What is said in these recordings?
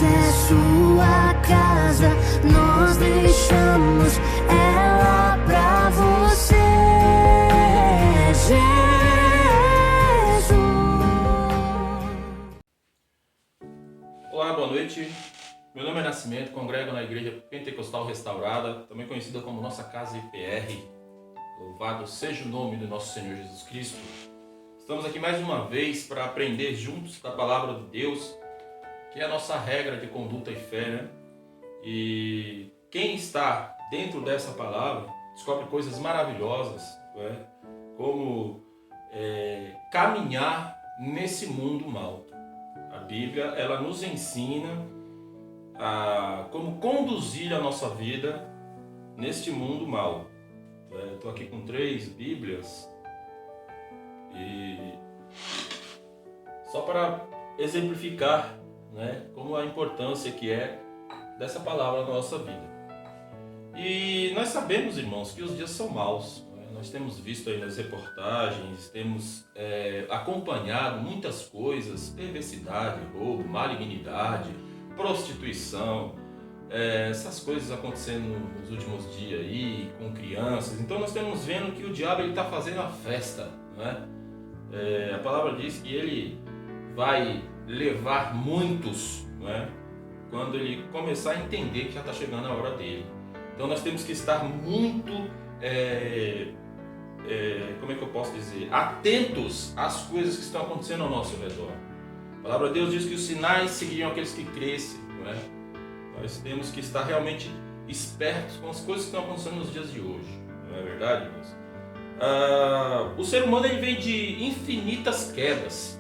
é sua casa, nós deixamos ela pra você, Jesus. Olá, boa noite. Meu nome é Nascimento, congrego na Igreja Pentecostal Restaurada, também conhecida como Nossa Casa IPR. Louvado seja o nome do nosso Senhor Jesus Cristo. Estamos aqui mais uma vez para aprender juntos da Palavra de Deus, que é a nossa regra de conduta e fé, né? E quem está dentro dessa palavra descobre coisas maravilhosas, né? Como caminhar nesse mundo mal. A Bíblia, ela nos ensina a como conduzir a nossa vida neste mundo mal. Estou aqui com 3 Bíblias e só para exemplificar, né, como a importância que é dessa palavra na nossa vida. E nós sabemos, irmãos, que os dias são maus. Nós temos visto aí nas reportagens, temos acompanhado muitas coisas, perversidade, roubo, malignidade, prostituição, essas coisas acontecendo nos últimos dias aí, com crianças. Então nós estamos vendo que o diabo está fazendo a festa, né? A palavra diz que ele vai levar muitos, né, quando ele começar a entender que já está chegando a hora dele. Então nós temos que estar muito, como é que eu posso dizer, atentos às coisas que estão acontecendo ao nosso redor. A palavra de Deus diz que os sinais seguiriam aqueles que crescem, não é? Nós temos que estar realmente espertos com as coisas que estão acontecendo nos dias de hoje, não é verdade, irmãos? O ser humano ele vem de infinitas quedas.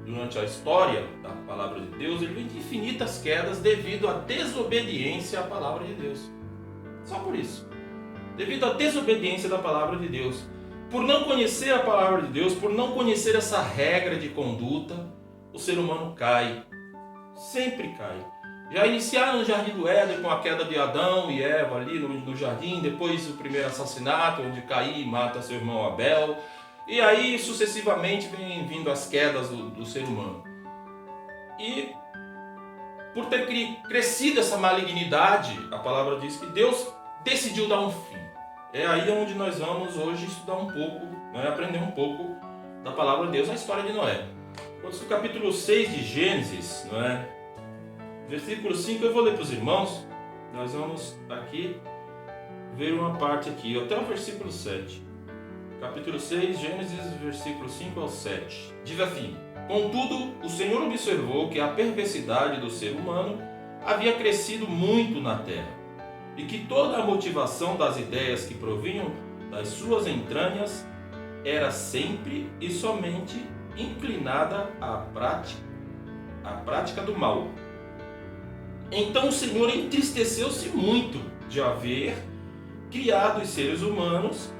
Durante a história da palavra de Deus, ele vem de infinitas quedas devido à desobediência à palavra de Deus. Só por isso. Devido à desobediência da palavra de Deus. Por não conhecer a palavra de Deus, por não conhecer essa regra de conduta, o ser humano cai. Sempre cai. Já iniciaram no Jardim do Éden com a queda de Adão e Eva ali no jardim, depois o primeiro assassinato, onde Caim mata seu irmão Abel. E aí, sucessivamente, vem vindo as quedas do ser humano. E, por ter crescido essa malignidade, a palavra diz que Deus decidiu dar um fim. É aí onde nós vamos hoje estudar um pouco, né, aprender um pouco da palavra de Deus, a história de Noé. Quando no capítulo 6 de Gênesis, não é? Versículo 5, eu vou ler para os irmãos. Nós vamos aqui ver uma parte aqui, até o versículo 7. Capítulo 6, Gênesis, versículo 5 ao 7. Diz assim: Contudo, o Senhor observou que a perversidade do ser humano havia crescido muito na terra, e que toda a motivação das ideias que provinham das suas entranhas era sempre e somente inclinada à prática do mal. Então o Senhor entristeceu-se muito de haver criado os seres humanos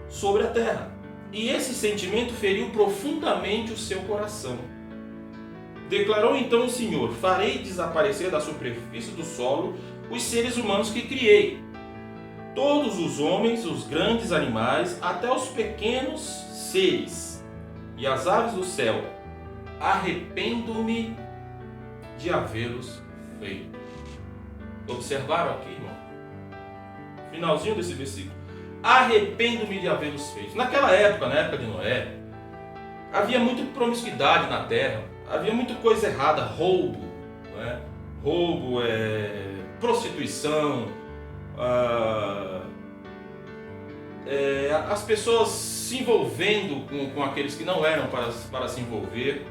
sobre a terra, e esse sentimento feriu profundamente o seu coração. Declarou então o Senhor: Farei desaparecer da superfície do solo os seres humanos que criei, todos os homens, os grandes animais, até os pequenos seres e as aves do céu. Arrependo-me de havê-los feito. Observaram aqui, irmão? Finalzinho desse versículo. Arrependo-me de havê-los feito. Naquela época, na época de Noé, havia muita promiscuidade na terra, havia muita coisa errada, roubo, não é? Roubo, prostituição, as pessoas se envolvendo com aqueles que não eram para se envolver.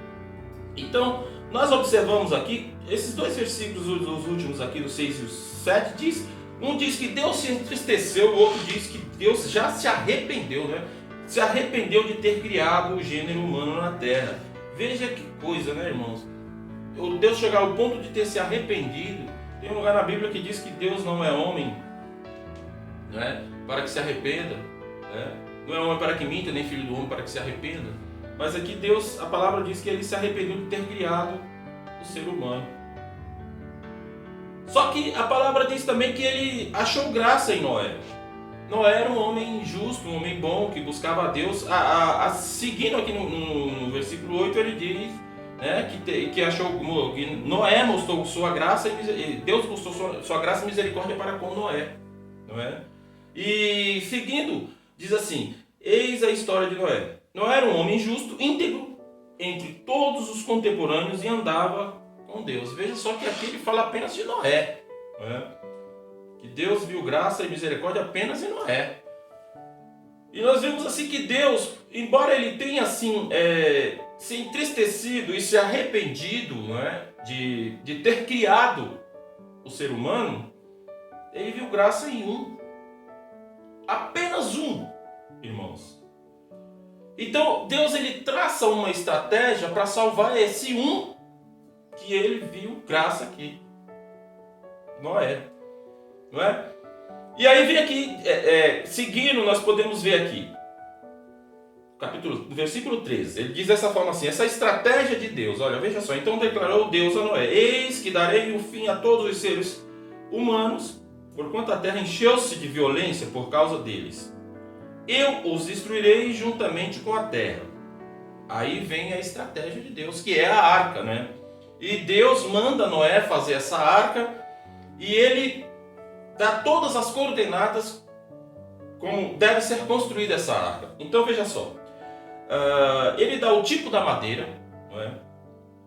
Então, nós observamos aqui, esses 2 versículos, os últimos aqui, do 6 e o 7, um diz que Deus se entristeceu, o outro diz que Deus já se arrependeu, né? Se arrependeu de ter criado o gênero humano na terra. Veja que coisa, né, irmãos? Deus chegar ao ponto de ter se arrependido. Tem um lugar na Bíblia que diz que Deus não é homem, né, para que se arrependa, né? Não é homem para que minta, nem filho do homem para que se arrependa. Mas aqui Deus, a palavra diz que ele se arrependeu de ter criado o ser humano. Só que a palavra diz também que ele achou graça em Noé. Noé era um homem justo, um homem bom, que buscava a Deus. Seguindo aqui no versículo 8, ele diz né, que achou que Noé mostrou sua graça e Deus mostrou sua graça e misericórdia para com Noé, não é? E seguindo, diz assim: eis a história de Noé. Noé era um homem justo, íntegro entre todos os contemporâneos e andava com Deus. Veja só que aqui ele fala apenas de Noé, não é? Que Deus viu graça e misericórdia apenas em Noé. E nós vemos assim que Deus, embora ele tenha assim se entristecido e se arrependido, não é, de ter criado o ser humano, ele viu graça em um. Apenas um, irmãos. Então Deus ele traça uma estratégia para salvar esse um que ele viu graça aqui. Noé. Não é? E aí vem aqui, seguindo, nós podemos ver aqui, versículo 13, ele diz dessa forma assim: essa estratégia de Deus, olha, veja só, então declarou Deus a Noé: eis que darei o fim a todos os seres humanos, porquanto a terra encheu-se de violência por causa deles. Eu os destruirei juntamente com a terra. Aí vem a estratégia de Deus, que é a arca, né? E Deus manda Noé fazer essa arca, e ele dá todas as coordenadas como deve ser construída essa arca. Então veja só, ele dá o tipo da madeira, não é?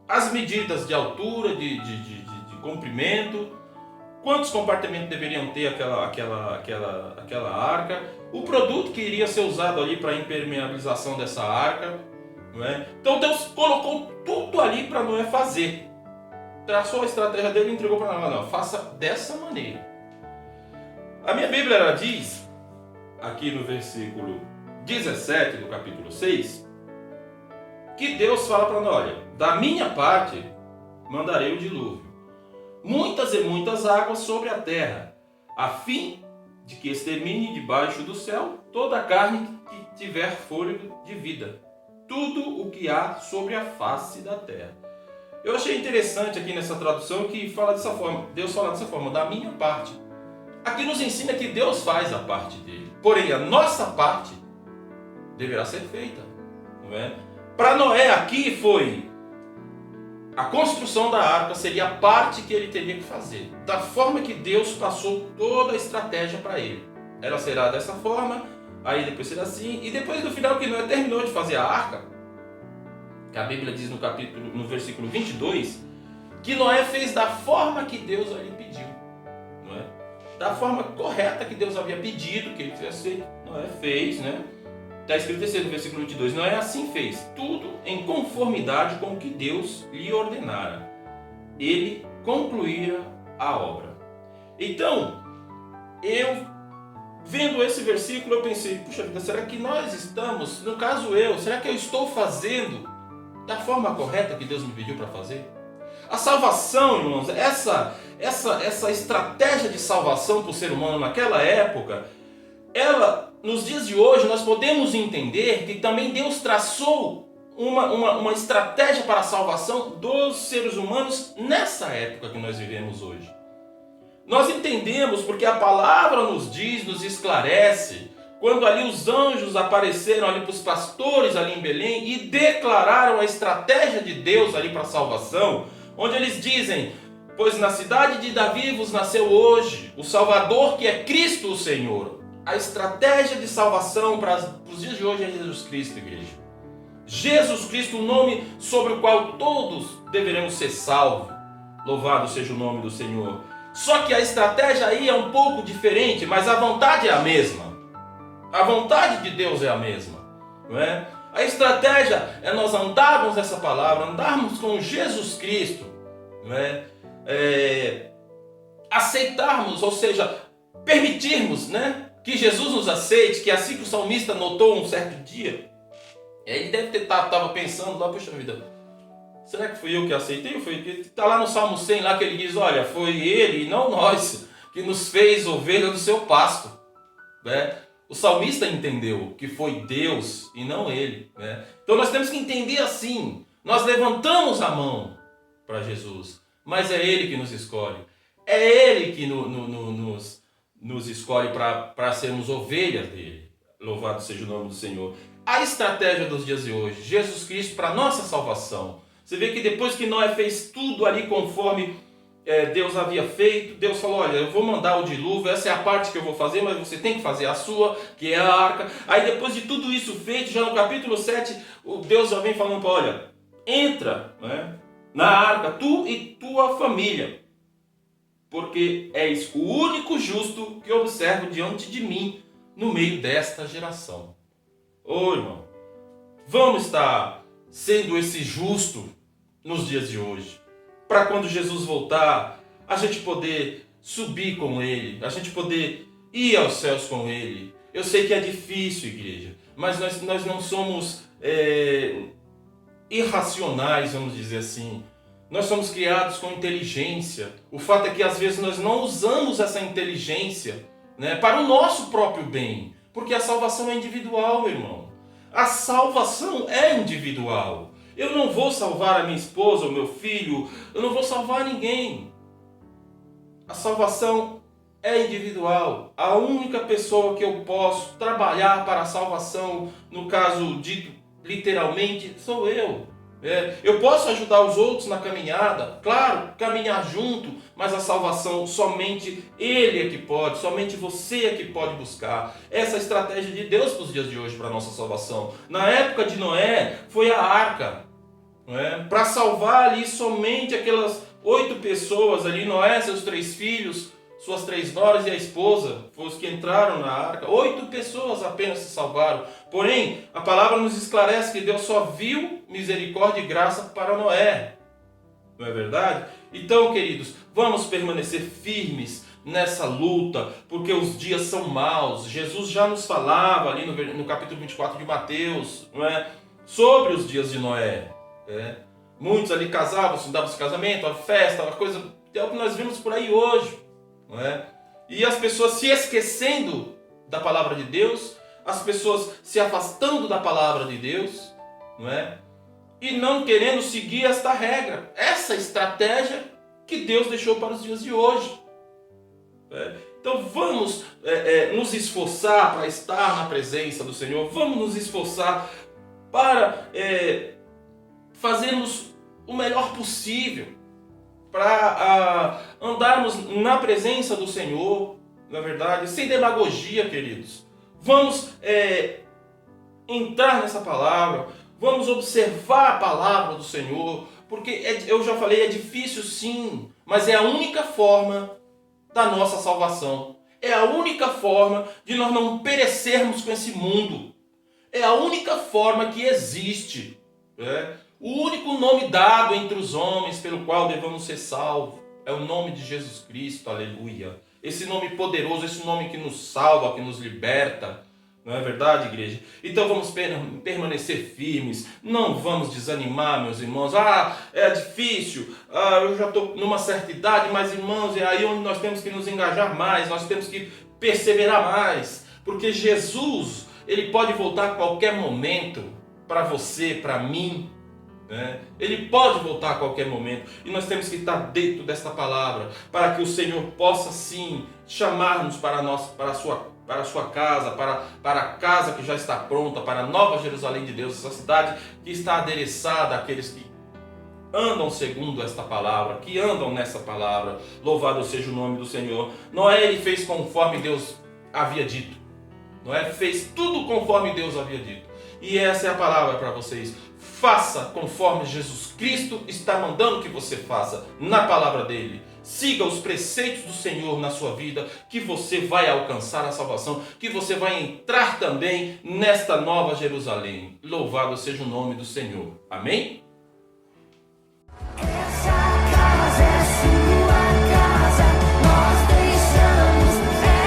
As medidas de altura, de comprimento, quantos compartimentos deveriam ter aquela arca, o produto que iria ser usado ali para a impermeabilização dessa arca, não é? Então Deus colocou tudo ali para Noé fazer, traçou a estratégia dele e entregou para Noé: não, faça dessa maneira. A minha Bíblia ela diz, aqui no versículo 17 do capítulo 6, que Deus fala para nós: olha, da minha parte mandarei o dilúvio, muitas e muitas águas sobre a terra, a fim de que extermine debaixo do céu toda a carne que tiver fôlego de vida, tudo o que há sobre a face da terra. Eu achei interessante aqui nessa tradução que fala dessa forma, Deus fala dessa forma: da minha parte. Aqui nos ensina que Deus faz a parte dele, porém a nossa parte deverá ser feita, não é? Para Noé aqui foi a construção da arca, seria a parte que ele teria que fazer, da forma que Deus passou toda a estratégia para ele. Ela será dessa forma, aí depois será assim, e depois no final que Noé terminou de fazer a arca, que a Bíblia diz no versículo 22, que Noé fez da forma que Deus lhe pediu, não é? Da forma correta que Deus havia pedido que ele fizesse, Noé fez, né? Está escrito assim no versículo 22, Noé assim fez, tudo em conformidade com o que Deus lhe ordenara. Ele concluíra a obra. Então, eu, vendo esse versículo, eu pensei: puxa vida, será que nós estamos, no caso será que eu estou fazendo da forma correta que Deus me pediu para fazer? A salvação, irmãos, essa estratégia de salvação para o ser humano naquela época, ela, nos dias de hoje, nós podemos entender que também Deus traçou uma estratégia para a salvação dos seres humanos nessa época que nós vivemos hoje. Nós entendemos porque a palavra nos diz, nos esclarece, quando ali os anjos apareceram ali para os pastores ali em Belém e declararam a estratégia de Deus ali para a salvação, onde eles dizem: pois na cidade de Davi vos nasceu hoje o Salvador, que é Cristo o Senhor. A estratégia de salvação para os dias de hoje é Jesus Cristo, igreja. Jesus Cristo, o nome sobre o qual todos deveremos ser salvos. Louvado seja o nome do Senhor. Só que a estratégia aí é um pouco diferente, mas a vontade é a mesma. A vontade de Deus é a mesma, não é? A estratégia é nós andarmos nessa palavra, andarmos com Jesus Cristo, não é? Aceitarmos, ou seja, permitirmos, né, que Jesus nos aceite, que assim que o salmista notou um certo dia, ele deve ter estava pensando lá: puxa vida, será que fui eu que aceitei? Está lá no Salmo 100, lá que ele diz: olha, foi ele e não nós que nos fez ovelha do seu pasto, né? O salmista entendeu que foi Deus e não ele, né? Então nós temos que entender assim: nós levantamos a mão para Jesus, mas é Ele que nos escolhe, é Ele que nos escolhe para sermos ovelhas dele. Louvado seja o nome do Senhor. A estratégia dos dias de hoje, Jesus Cristo para nossa salvação, Você vê que depois que Noé fez tudo ali conforme Deus havia feito, Deus falou, olha, eu vou mandar o dilúvio, essa é a parte que eu vou fazer, mas você tem que fazer a sua, que é a arca. Aí depois de tudo isso feito, já no capítulo 7, Deus já vem falando para, olha, entra, né, na arca, tu e tua família, porque és o único justo que observo diante de mim no meio desta geração. Ô irmão, vamos estar sendo esse justo nos dias de hoje, para quando Jesus voltar, a gente poder subir com Ele, a gente poder ir aos céus com Ele. Eu sei que é difícil, igreja, mas nós não somos irracionais, vamos dizer assim. Nós somos criados com inteligência. O fato é que às vezes nós não usamos essa inteligência, né, para o nosso próprio bem, porque a salvação é individual, meu irmão. A salvação é individual. Eu não vou salvar a minha esposa, o meu filho, eu não vou salvar ninguém. A salvação é individual. A única pessoa que eu posso trabalhar para a salvação, no caso dito literalmente, sou eu. Eu posso ajudar os outros na caminhada, claro, caminhar junto, mas a salvação somente Ele é que pode, somente você é que pode buscar. Essa é a estratégia de Deus para os dias de hoje, para a nossa salvação. Na época de Noé, foi a arca, para salvar ali somente aquelas 8 pessoas ali, Noé, seus 3 filhos, suas 3 noras e a esposa, foram os que entraram na arca. 8 pessoas apenas se salvaram. Porém, a palavra nos esclarece que Deus só viu misericórdia e graça para Noé. Não é verdade? Então, queridos, vamos permanecer firmes nessa luta, porque os dias são maus. Jesus já nos falava ali no capítulo 24 de Mateus, não é? Sobre os dias de Noé. Muitos ali casavam-se, davam-se casamento, a festa, a coisa, é o que nós vemos por aí hoje. Não é? E as pessoas se esquecendo da palavra de Deus, as pessoas se afastando da palavra de Deus, não é? E não querendo seguir esta regra, essa estratégia que Deus deixou para os dias de hoje. Então vamos nos esforçar para estar na presença do Senhor, vamos nos esforçar para fazermos o melhor possível, para andarmos na presença do Senhor, na verdade, sem demagogia, queridos. Vamos entrar nessa palavra, vamos observar a palavra do Senhor, porque eu já falei, é difícil sim, mas é a única forma da nossa salvação. É a única forma de nós não perecermos com esse mundo. É a única forma que existe. O único nome dado entre os homens pelo qual devemos ser salvos é o nome de Jesus Cristo, aleluia. Esse nome poderoso, esse nome que nos salva, que nos liberta. Não é verdade, igreja? Então vamos permanecer firmes, não vamos desanimar, meus irmãos. É difícil, eu já estou numa certa idade, mas irmãos, é aí onde nós temos que nos engajar mais, nós temos que perseverar mais, porque Jesus, Ele pode voltar a qualquer momento, para você, para mim. Ele pode voltar a qualquer momento e nós temos que estar dentro desta palavra para que o Senhor possa sim chamar-nos para a sua casa, para a casa que já está pronta, para a nova Jerusalém de Deus, essa cidade que está adereçada àqueles que andam segundo esta palavra, que andam nessa palavra. Louvado seja o nome do Senhor. Noé, ele fez conforme Deus havia dito. Noé fez tudo conforme Deus havia dito. E essa é a palavra para vocês. Faça conforme Jesus Cristo está mandando que você faça na palavra dele. Siga os preceitos do Senhor na sua vida, que você vai alcançar a salvação, que você vai entrar também nesta nova Jerusalém. Louvado seja o nome do Senhor. Amém? Essa casa é sua casa, nós deixamos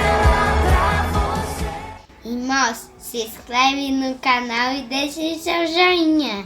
ela pra você. Irmãos, se inscreve no canal e deixe seu joinha.